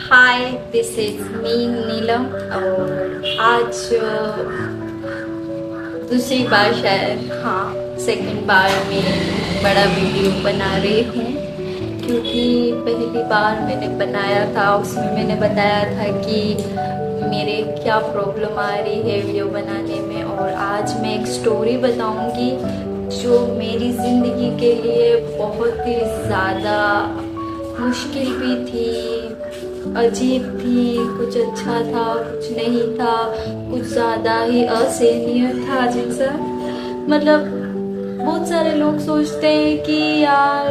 Hi, this is me नीलम। और आज दूसरी बार, शायद हाँ सेकंड बार में बड़ा वीडियो बना रही हूँ, क्योंकि पहली बार मैंने बनाया था उसमें मैंने बताया था कि मेरे क्या प्रॉब्लम आ रही है वीडियो बनाने में। और आज मैं एक स्टोरी बताऊंगी जो मेरी ज़िंदगी के लिए बहुत ही ज़्यादा मुश्किल भी थी, अजीब थी, कुछ अच्छा था कुछ नहीं था, कुछ ज़्यादा ही असहनीय था जैसा। मतलब बहुत सारे लोग सोचते हैं कि यार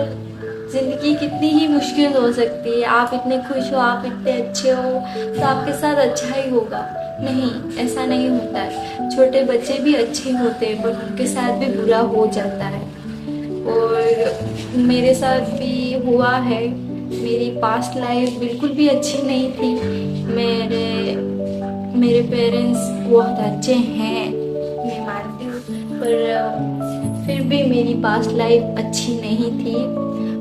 ज़िंदगी कितनी ही मुश्किल हो सकती है, आप इतने खुश हो, आप इतने अच्छे हो तो आपके साथ अच्छा ही होगा। नहीं, ऐसा नहीं होता है। छोटे बच्चे भी अच्छे होते हैं पर उनके साथ भी बुरा हो जाता है। और मेरे साथ भी हुआ है। मेरी पास्ट लाइफ बिल्कुल भी अच्छी नहीं थी। मेरे मेरे पेरेंट्स बहुत अच्छे हैं, मैं मानती हूँ, पर फिर भी मेरी पास्ट लाइफ अच्छी नहीं थी।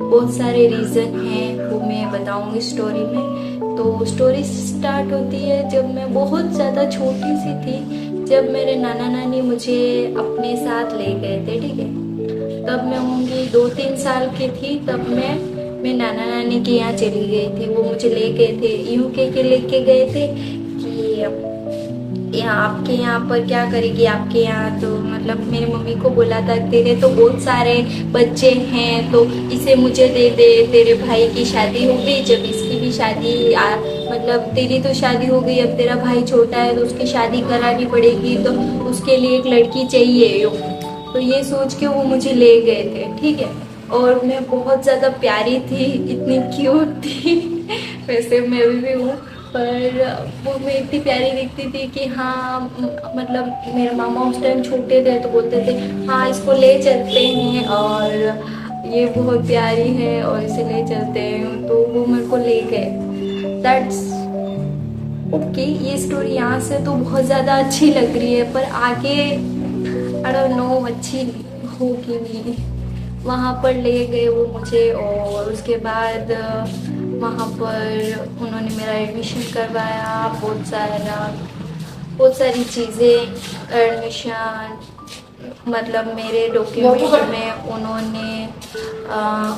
बहुत सारे रीज़न हैं, वो मैं बताऊँगी स्टोरी में। तो स्टोरी स्टार्ट होती है जब मैं बहुत ज़्यादा छोटी सी थी, जब मेरे नाना नानी मुझे अपने साथ ले गए थे। ठीक है, तब मैं होंगी 2-3 साल की थी। तब मैं नाना नानी के यहाँ चली गई थी। वो मुझे ले गए थे, यूके के लेके गए थे कि यहाँ आपके यहाँ पर क्या करेगी, आपके यहाँ तो मतलब मेरी मम्मी को बोला था तेरे तो बहुत सारे बच्चे हैं तो इसे मुझे दे दे, तेरे भाई की शादी हो गई, जब इसकी भी मतलब तेरी तो शादी हो गई, अब तेरा भाई छोटा है तो उसकी शादी करानी पड़ेगी, तो उसके लिए एक लड़की चाहिए यो। तो ये सोच के वो मुझे ले गए थे। ठीक है, और मैं बहुत ज़्यादा प्यारी थी, इतनी क्यूट थी वैसे मैं भी हूँ, पर वो मैं इतनी प्यारी दिखती थी कि हाँ मतलब मेरे मामा उस टाइम छोटे थे तो बोलते थे हाँ इसको ले चलते हैं, और ये बहुत प्यारी है और इसे ले चलते हैं, तो वो मेरे को ले गए। That's okay. ये स्टोरी यहाँ से तो बहुत ज़्यादा अच्छी लग रही है, पर आगे आई डोंट नो अच्छी होगी नहीं। वहाँ पर ले गए वो मुझे, और उसके बाद वहाँ पर उन्होंने मेरा एडमिशन करवाया। बहुत सारी चीज़ें, एडमिशन मतलब मेरे डॉक्यूमेंट में उन्होंने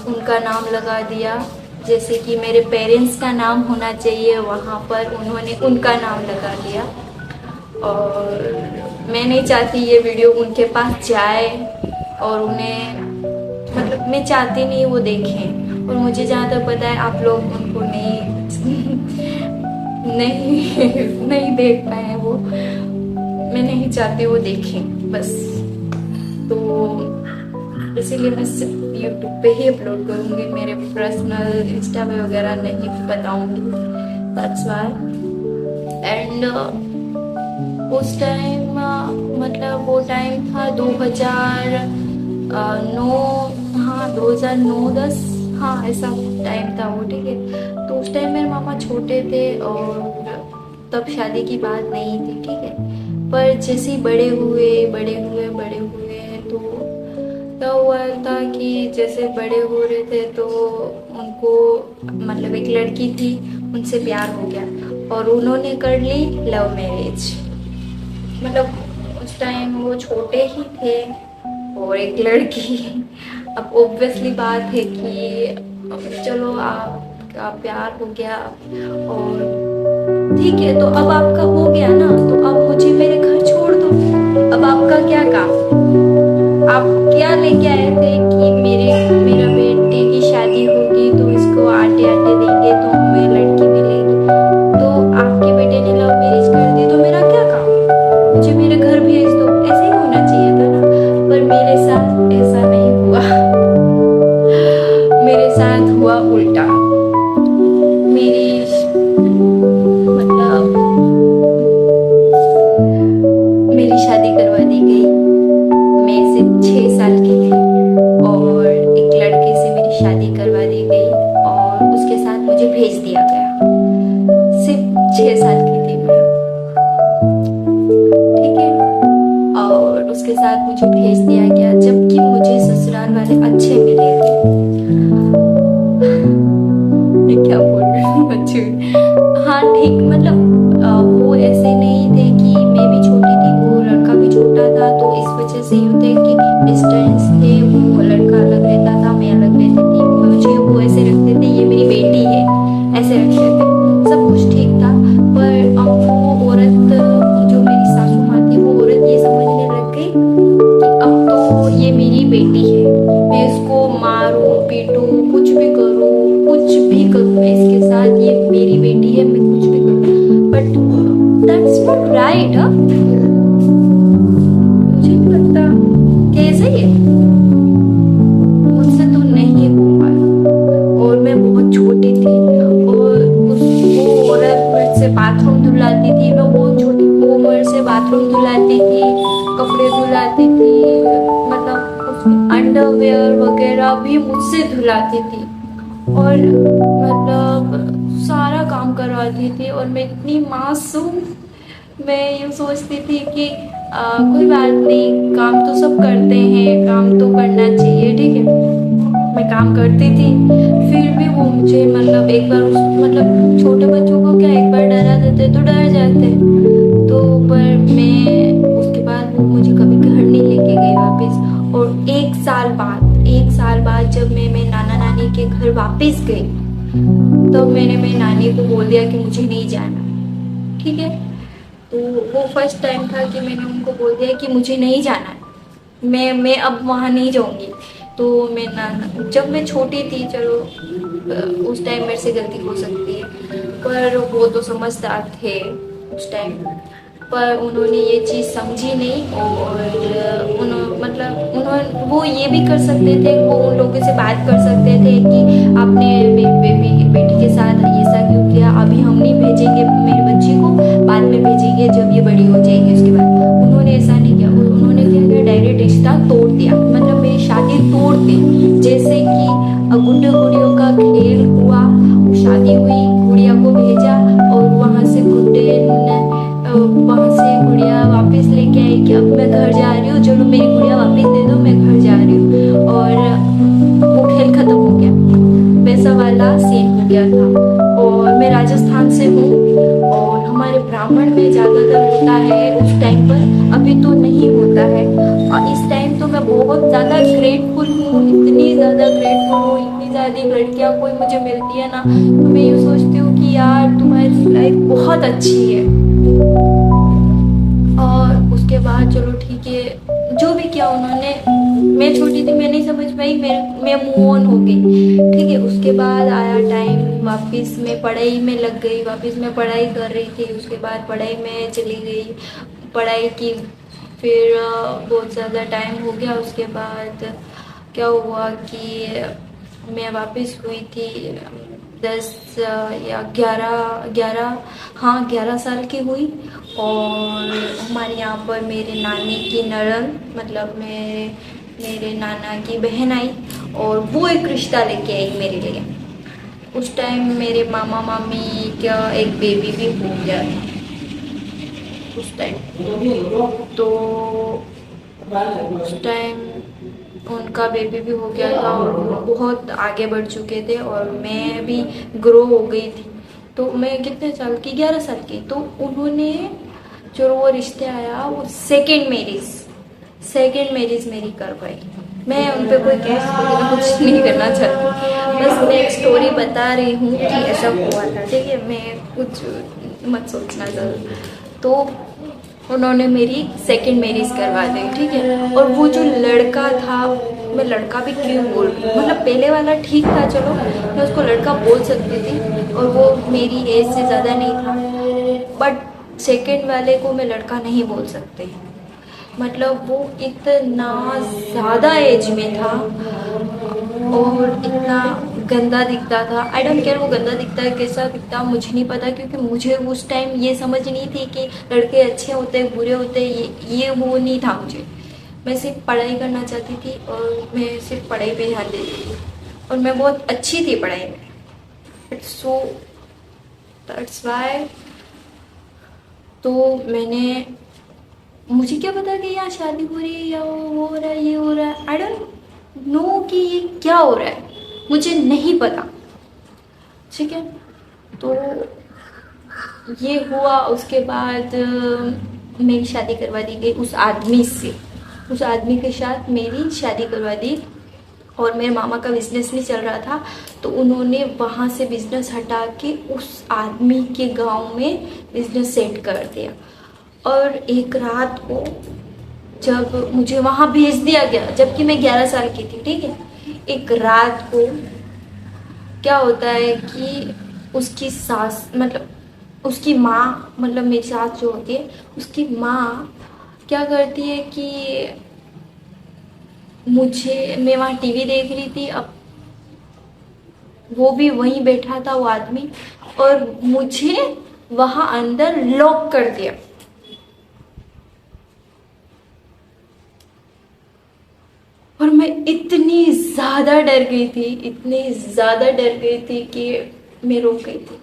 उनका नाम लगा दिया। जैसे कि मेरे पेरेंट्स का नाम होना चाहिए, वहाँ पर उन्होंने उनका नाम लगा दिया। और मैं नहीं चाहती ये वीडियो उनके पास जाए, और उन्हें मतलब मैं चाहती नहीं वो देखें। और मुझे जहाँ तक पता है आप लोग उनको नहीं नहीं देख पाए वो, मैं नहीं चाहती वो देखें बस। तो इसीलिए मैं सिर्फ यूट्यूब पे ही अपलोड करूँगी, मेरे पर्सनल इंस्टा पे वगैरह नहीं बताऊँगी। That's why. एंड उस टाइम मतलब वो टाइम था 2009, हाँ 2009-10, हाँ ऐसा टाइम था वो। ठीक है, तो उस टाइम मेरे मामा छोटे थे और तब शादी की बात नहीं थी। ठीक है, पर जैसे ही बड़े हुए तो तब हुआ था कि जैसे बड़े हो रहे थे तो उनको मतलब एक लड़की थी, उनसे प्यार हो गया और उन्होंने कर ली लव मैरिज। मतलब उस टाइम वो छोटे ही थे और एक लड़की। अब ऑब्वियसली बात है कि चलो आपका प्यार हो गया और ठीक है, तो अब आपका हो गया ना, तो अब मुझे मेरे घर छोड़ दो। अब आपका क्या काम, आप क्या लेके आए थे कि मेरा बेटे की शादी होगी तो इसको आटे आटे देंगे तो हमें लड़की मिलेगी। तो आपके बेटे ने लव मैरिज कर दी तो मेरा क्या काम, मुझे मेरे घर भेज दो। ऐसे ही होना चाहिए था ना, पर मेरे साथ ऐसा नहीं हुआ। मेरे साथ हुआ उल्टा। मेरी मतलब मेरी शादी करवा दी गई। मैं सिर्फ 6 साल की थी और एक लड़के अच्छी हुई। हाँ ठीक, मतलब वो ऐसे नहीं थे कि मैं भी छोटी थी, वो लड़का भी छोटा था, तो इस वजह से यूँ थे कि डिस्टेंस थे, वो लड़का अलग रहता था, मैं अलग रहती थी, मुझे वो ऐसे रखते थे ये मेरी बेटी है, ऐसे रखते थे, सब कुछ ठीक था। पर अब वो औरत, जो मेरी सासू माँ थी, वो औरत ये समझने लग गई कि अब तो ये मेरी बेटी है, मैं इसको मारूं पीटूं कुछ भी करूं, कुछ भी करूं मैं इसके साथ, ये मेरी बेटी है, मैं कुछ भी करूं। But that's not right. मुझे नहीं लगता कैसे ये मुझसे तो नहीं हो पाया। और मैं बहुत छोटी थी, और वो औरत मेरे से बाथरूम धुलाती थी, मैं बहुत छोटी, वो मेरे से बाथरूम धुलाती थी, कपड़े धुलाती थी, मतलब उसकी अंडरवेयर वगैरह भी मुझसे धुलाती थी, और मतलब सारा काम करवाती थी। और मैं इतनी मासूम, मैं यूँ सोचती थी कि कोई बात नहीं, काम तो सब करते हैं, काम तो करना चाहिए, ठीक है। मैं काम करती थी, फिर भी वो मुझे मतलब एक बार मतलब छोटे बच्चों को क्या एक बार डरा देते तो डर जाते, तो पर मैं उसके बाद वो मुझे कभी घर नहीं लेके गई वापस। और एक साल बाद जब मैं नाना नानी के घर वापस गई, तो मैंने नानी को बोल दिया कि मुझे नहीं जाना, ठीक है। तो वो फर्स्ट टाइम था कि मैंने उनको बोल दिया कि मुझे नहीं जाना है, मैं अब वहाँ नहीं जाऊँगी। तो मैं नाना, जब मैं छोटी थी, चलो उस टाइम मेरे से गलती हो सकती है, पर वो तो समझदार थे उस टाइम, पर उन्होंने ये चीज़ समझी नहीं। और उन्होंने वो ये भी कर सकते थे, वो उन लोगों से बात कर सकते थे कि आपने बेटी के साथ ऐसा क्यों किया, अभी हम नहीं भेजेंगे मेरी बच्ची को, बाद में भेजेंगे जब ये बड़ी हो जाएगी उसके बाद। उन्होंने ऐसा नहीं किया, उन्होंने क्या किया, डायरेक्ट रिश्ता तोड़ दिया, मतलब मेरी शादी तोड़ दी। जैसे कि गुड्डे गुड़ियों का खेल हुआ, शादी हुई, गुड़िया को भेजा, और वहाँ से वहाँ से गुड़िया वापस लेके आई कि अब मैं घर जा रही हूँ, चलो मेरी गुड़िया वापस दे दो, मैं घर जा रही हूँ, और वो खेल खत्म हो गया, वैसा वाला सीन हो गया था। और मैं राजस्थान से हूँ, और हमारे ब्राह्मण में ज़्यादातर होता है उस टाइम पर, अभी तो नहीं होता है। और इस टाइम तो मैं बहुत ज़्यादा ग्रेटफुल हूँ, इतनी ज़्यादा ग्रेटफुल हूँ, इतनी ज़्यादा लड़कियाँ कोई मुझे मिलती है ना, तो मैं यूँ सोचती हूँ कि यार तुम्हारी लाइफ बहुत अच्छी है। और उसके बाद चलो ठीक है, जो भी किया उन्होंने, मैं छोटी थी, मैं नहीं समझ पाई, मैं मूव ऑन हो गई, ठीक है। उसके बाद आया टाइम, वापस मैं पढ़ाई में लग गई, वापस मैं पढ़ाई कर रही थी, उसके बाद पढ़ाई में चली गई, पढ़ाई की, फिर बहुत ज़्यादा टाइम हो गया। उसके बाद क्या हुआ कि मैं वापस हुई थी 11 साल की हुई। और हमारे यहाँ पर मेरे नानी की ननद, मतलब मेरे नाना की बहन आई, और वो एक रिश्ता लेके आई मेरे लिए। उस टाइम मेरे मामा मामी का एक बेबी भी हो गया था उस टाइम, तो उस टाइम उनका बेबी भी हो गया था, और वो बहुत आगे बढ़ चुके थे, और मैं भी ग्रो हो गई थी। तो मैं कितने साल की, 11 साल की, तो उन्होंने जो वो रिश्ते आया, वो सेकेंड मैरिज मेरी करवाई। मैं उन पर कोई केस वगैरह कुछ नहीं करना चाहती, बस मैं एक स्टोरी बता रही हूँ कि ऐसा हुआ था, ठीक है, मैं कुछ मत सोचना ज़रूर। तो उन्होंने मेरी सेकंड मैरिज करवा दी, ठीक है। और वो जो लड़का था, मैं लड़का भी क्यों बोल रही हूँ, मतलब पहले वाला ठीक था, चलो मैं उसको लड़का बोल सकती थी, और वो मेरी एज से ज़्यादा नहीं था, बट सेकंड वाले को मैं लड़का नहीं बोल सकती, मतलब वो इतना ज़्यादा एज में था, और इतना गंदा दिखता था। आई डोंट केयर वो गंदा दिखता है, कैसा दिखता मुझे नहीं पता, क्योंकि मुझे उस टाइम ये समझ नहीं थी कि लड़के अच्छे होते हैं बुरे होते हैं, ये वो नहीं था मुझे। मैं सिर्फ पढ़ाई करना चाहती थी, और मैं सिर्फ पढ़ाई पे ध्यान देती थी, और मैं बहुत अच्छी थी पढ़ाई में, सो दैट्स वाई। तो मुझे क्या पता कि यहाँ शादी हो रही है, या वो हो रहा है, ये हो रहा है, आई डोंट नो कि ये क्या हो रहा है, मुझे नहीं पता, ठीक है। तो ये हुआ। उसके बाद मेरी शादी करवा दी गई उस आदमी से। उस आदमी के साथ मेरी शादी करवा दी। और मेरे मामा का बिजनेस नहीं चल रहा था, तो उन्होंने वहाँ से बिजनेस हटा के उस आदमी के गांव में बिजनेस सेट कर दिया। और एक रात को जब मुझे वहाँ भेज दिया गया, जबकि मैं 11 साल की थी, ठीक है। एक रात को क्या होता है कि उसकी सास, मतलब उसकी माँ, मतलब मेरी सास जो होती है, उसकी माँ क्या करती है कि मैं वहाँ टीवी देख रही थी, अब वो भी वहीं बैठा था वो आदमी, और मुझे वहाँ अंदर लॉक कर दिया। और मैं इतनी ज़्यादा डर गई थी, इतनी ज़्यादा डर गई थी कि मैं रो गई थी,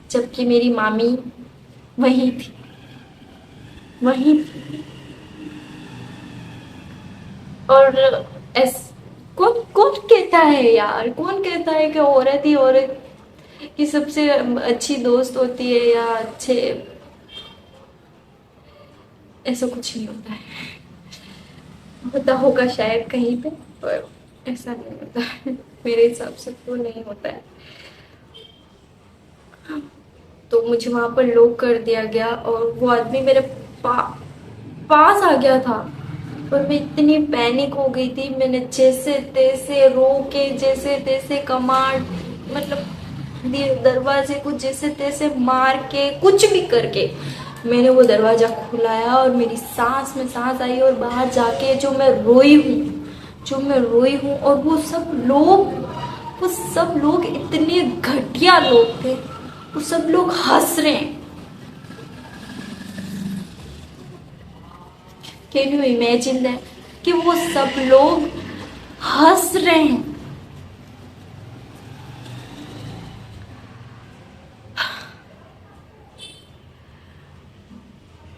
जबकि मेरी मामी वहीं थी, वहीं थी। और ऐस कौन कौन कहता है यार, कौन कहता है कि औरत ही औरत की सबसे अच्छी दोस्त होती है या अच्छे, ऐसा कुछ नहीं होता है। होता होगा शायद कहीं पे, पर ऐसा नहीं होता है। मेरे हिसाब से तो नहीं होता है। तो मुझे वहां पर लॉक कर दिया गया और वो आदमी मेरे पा, पास आ गया था। और मैं इतनी पैनिक हो गई थी, मैंने जैसे तैसे रो के, जैसे तैसे कमांड, मतलब दरवाजे को जैसे तैसे मार के, कुछ भी करके मैंने वो दरवाजा खुलाया। और मेरी सांस में सांस आई, और बाहर जाके जो मैं रोई हूँ, जो मैं रोई हूँ। और वो सब लोग इतने घटिया लोग थे, वो सब लोग हंस रहे हैं। कैन यू इमेजिन दैट, कि वो सब लोग हंस रहे हैं।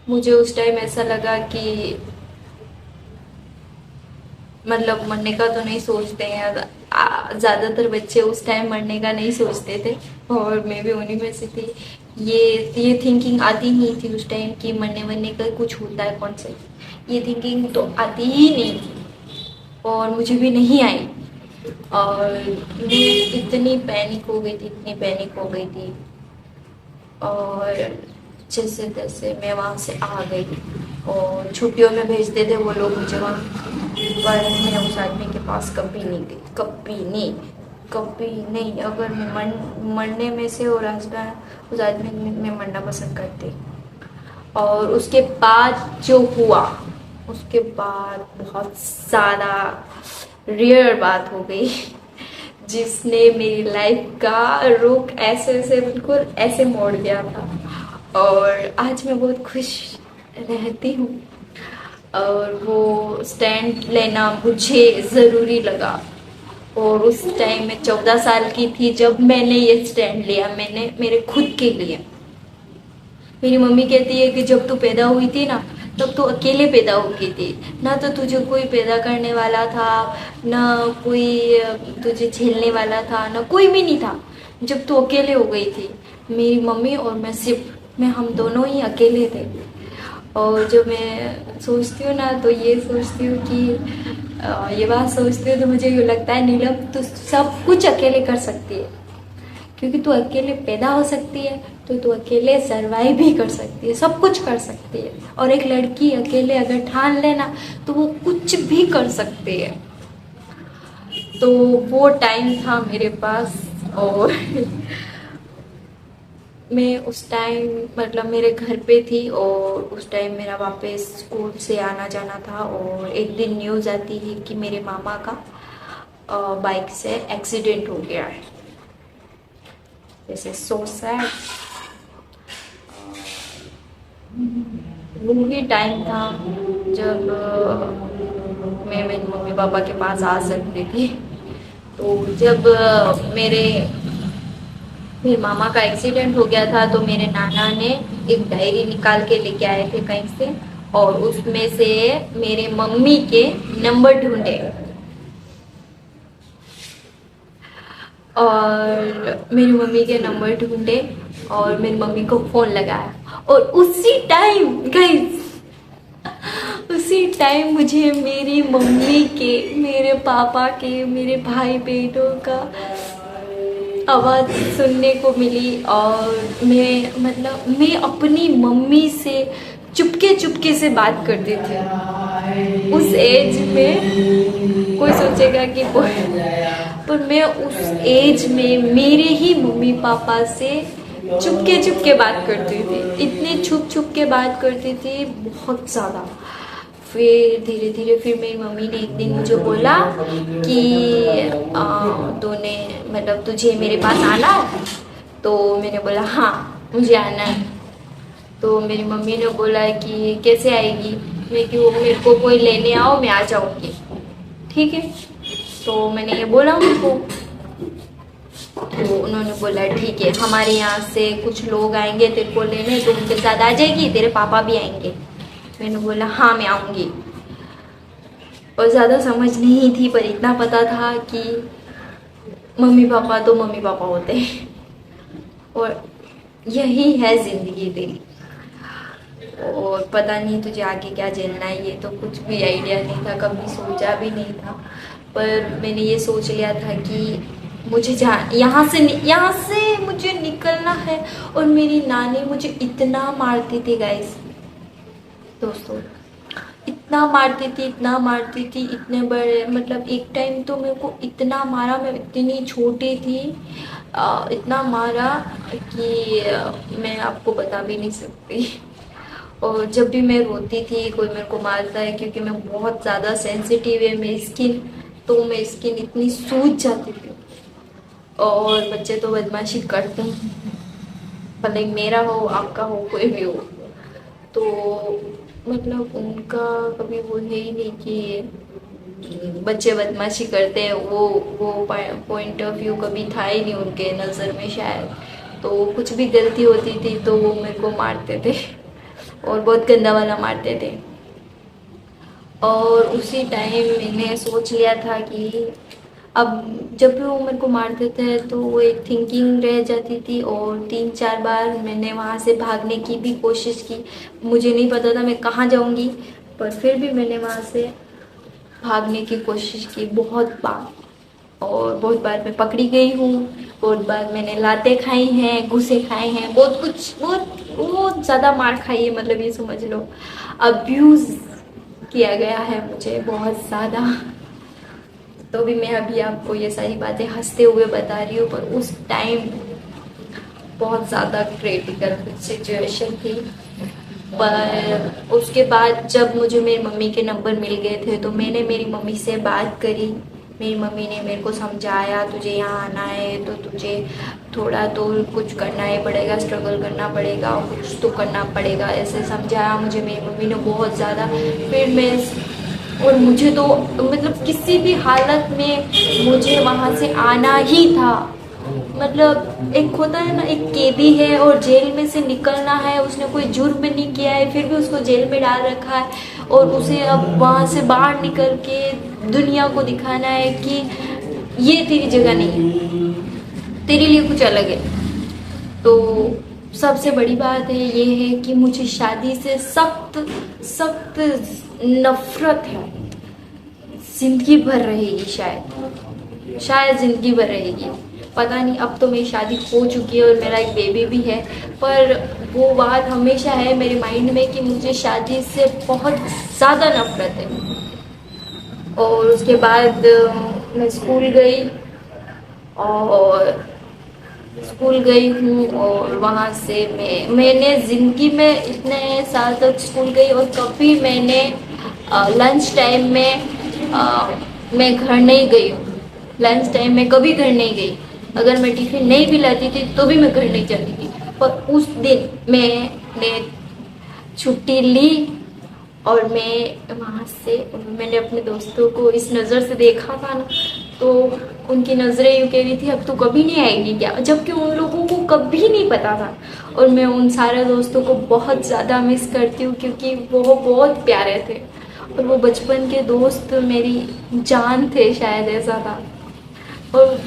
मुझे उस टाइम ऐसा लगा कि मतलब मरने का तो नहीं सोचते हैं, ज्यादातर बच्चे उस टाइम मरने का नहीं सोचते थे, और मैं भी उन्हीं में से थी। ये थिंकिंग आती नहीं थी उस टाइम कि मरने का कुछ होता है कौन से, ये थिंकिंग तो आती ही नहीं थी, और मुझे भी नहीं आई। और मैं इतनी पैनिक हो गई थी, इतनी पैनिक हो गई थी। और जैसे तैसे मैं वहाँ से आ गई, और छुट्टियों में भेजते थे वो लोग मुझे वहाँ, पर मैं उस आदमी के पास कभी नहीं गई, कभी नहीं, कभी नहीं। अगर मैं मरने में से और हस्बैंड उस आदमी में मैं मरना पसंद करती। और उसके बाद जो हुआ, उसके बाद बहुत ज़्यादा रियर बात हो गई, जिसने मेरी लाइफ का रुख ऐसे ऐसे बिल्कुल ऐसे मोड़ दिया था। और आज मैं बहुत खुश रहती हूँ। और वो स्टैंड लेना मुझे ज़रूरी लगा। और उस टाइम मैं 14 साल की थी जब मैंने ये स्टैंड लिया, मैंने मेरे खुद के लिए। मेरी मम्मी कहती है कि जब तू पैदा हुई थी ना, तब तू अकेले पैदा हो गई थी, ना तो तुझे कोई पैदा करने वाला था, ना कोई तुझे झेलने वाला था, ना कोई भी नहीं था। जब तू अकेले हो गई थी, मेरी मम्मी और मैं, सिर्फ मैं, हम दोनों ही अकेले थे। और जब मैं सोचती हूँ ना, तो ये सोचती हूँ कि ये बात सोचती हूँ तो मुझे यूँ लगता है नीलम तू सब कुछ अकेले कर सकती है, क्योंकि तू अकेले पैदा हो सकती है, तो तू अकेले सरवाइव भी कर सकती है, सब कुछ कर सकती है। और एक लड़की अकेले अगर ठान लेना तो वो कुछ भी कर सकती है। तो वो टाइम था मेरे पास। और मैं उस टाइम मतलब मेरे घर पे थी, और उस टाइम मेरा वापस स्कूल से आना जाना था। और एक दिन न्यूज़ आती है कि मेरे मामा का बाइक से एक्सीडेंट हो गया है। This is so sad. वो ही टाइम था जब मैं मेरे मम्मी पापा के पास आ सकती थी। तो जब मेरे मामा का एक्सीडेंट हो गया था, तो मेरे नाना ने एक डायरी निकाल के लेके आए थे कहीं से, और उसमें से मेरे मम्मी के नंबर ढूंढे। और मेरी मम्मी के नंबर ढूंढे और मेरी मम्मी को फ़ोन लगाया और उसी टाइम गाइस, उसी टाइम मुझे मेरी मम्मी के, मेरे पापा के, मेरे भाई बहनों का आवाज़ सुनने को मिली। और मैं अपनी मम्मी से चुपके चुपके से बात करती थी। उस एज में कोई सोचेगा कि पर मैं उस एज में मेरे ही मम्मी पापा से चुपके चुपके बात करती थी, इतने छुप छुप के बात करती थी, बहुत ज़्यादा। फिर धीरे धीरे फिर मेरी मम्मी ने एक दिन मुझे बोला कि तूने तुझे मेरे पास आना है। तो मैंने बोला हाँ मुझे आना है। तो मेरी मम्मी ने बोला कि कैसे आएगी, मैं कि वो मेरे को कोई लेने आओ मैं आ जाऊँगी, ठीक है। तो मैंने ये बोला उनको, तो उन्होंने बोला ठीक है, हमारे यहाँ से कुछ लोग आएंगे तेरे को लेने, तो उनके साथ आ जाएगी, तेरे पापा भी आएंगे। मैंने बोला हाँ मैं आऊँगी। और ज़्यादा समझ नहीं थी, पर इतना पता था कि मम्मी पापा तो मम्मी पापा होते हैं और यही है ज़िंदगी तेरी। और पता नहीं तुझे आगे क्या झेलना है, ये तो कुछ भी आइडिया नहीं था, कभी सोचा भी नहीं था। पर मैंने ये सोच लिया था कि मुझे यहाँ से मुझे निकलना है। और मेरी नानी मुझे इतना मारती थी गाइस, दोस्तों, इतना मारती थी, इतने बड़े एक टाइम तो मेरे को इतना मारा, मैं इतनी छोटी थी, इतना मारा कि मैं आपको बता भी नहीं सकती। और जब भी मैं रोती थी कोई मेरे को मारता है, क्योंकि मैं बहुत ज़्यादा सेंसिटिव है मेरी स्किन, तो मेरी स्किन इतनी सूज जाती थी। और बच्चे तो बदमाशी करते हैं, भले मेरा हो आपका हो कोई भी हो, तो उनका कभी वो है ही नहीं कि बच्चे बदमाशी करते हैं, वो पॉइंट ऑफ व्यू कभी था ही नहीं उनके नज़र में शायद। तो कुछ भी गलती होती थी तो वो मेरे को मारते थे और बहुत गंदा वाला मारते थे। और उसी टाइम मैंने सोच लिया था कि अब जब भी वो मेरे को मारते थे तो वो एक थिंकिंग रह जाती थी। और 3-4 बार मैंने वहाँ से भागने की भी कोशिश की, मुझे नहीं पता था मैं कहाँ जाऊँगी, पर फिर भी मैंने वहाँ से भागने की कोशिश की बहुत बार। और बहुत बार मैं पकड़ी गई हूँ, बहुत बार मैंने लातें खाई हैं, घूसे खाए हैं, बहुत कुछ, बहुत ज़्यादा मार खाई है, ये समझ लो अब्यूज़ किया गया है मुझे बहुत ज़्यादा। तो भी मैं अभी आपको ये सारी बातें हंसते हुए बता रही हूँ, पर उस टाइम बहुत ज़्यादा क्रिटिकल सिचुएशन थी। पर उसके बाद जब मुझे मेरी मम्मी के नंबर मिल गए थे तो मैंने मेरी मम्मी से बात करी। मेरी मम्मी ने मेरे को समझाया, तुझे यहाँ आना है तो तुझे थोड़ा तो कुछ करना ही पड़ेगा, स्ट्रगल करना पड़ेगा, कुछ तो करना पड़ेगा, ऐसे समझाया मुझे मेरी मम्मी ने बहुत ज़्यादा। फिर मैं और मुझे तो किसी भी हालत में मुझे वहाँ से आना ही था। एक होता है ना, एक कैदी है और जेल में से निकलना है, उसने कोई जुर्म नहीं किया है फिर भी उसको जेल में डाल रखा है, और उसे अब वहाँ से बाहर निकल के दुनिया को दिखाना है कि ये तेरी जगह नहीं है, तेरे लिए कुछ अलग है। तो सबसे बड़ी बात है ये है कि मुझे शादी से सख्त सख्त नफरत है, जिंदगी भर रहेगी, शायद जिंदगी भर रहेगी, पता नहीं। अब तो मेरी शादी हो चुकी है और मेरा एक बेबी भी है, पर वो बात हमेशा है मेरे माइंड में कि मुझे शादी से बहुत ज़्यादा नफरत है। और उसके बाद मैं स्कूल गई हूँ और वहाँ से मैंने ज़िंदगी में इतने साल तक स्कूल गई और कभी मैंने लंच टाइम में मैं घर नहीं गई हूँ। लंच टाइम में कभी घर नहीं गई, अगर मैं टिफ़िन नहीं भी लाती थी तो भी मैं घर नहीं जाती थी। पर उस दिन मैंने छुट्टी ली और मैंने अपने दोस्तों को इस नज़र से देखा था ना, तो उनकी नज़रें यूँ कह रही थी अब तो कभी नहीं आएगी क्या, जबकि उन लोगों को कभी नहीं पता था। और मैं उन सारे दोस्तों को बहुत ज़्यादा मिस करती हूँ, क्योंकि वो बहुत प्यारे थे और वो बचपन के दोस्त मेरी जान थे, शायद ऐसा था। और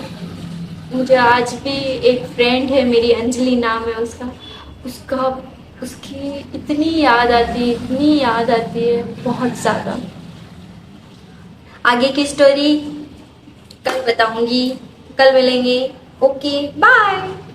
मुझे आज भी एक फ्रेंड है मेरी, अंजलि नाम है उसका, उसका उसकी इतनी याद आती है, इतनी याद आती है, बहुत ज़्यादा। आगे की स्टोरी कल बताऊंगी, कल मिलेंगे। Okay bye.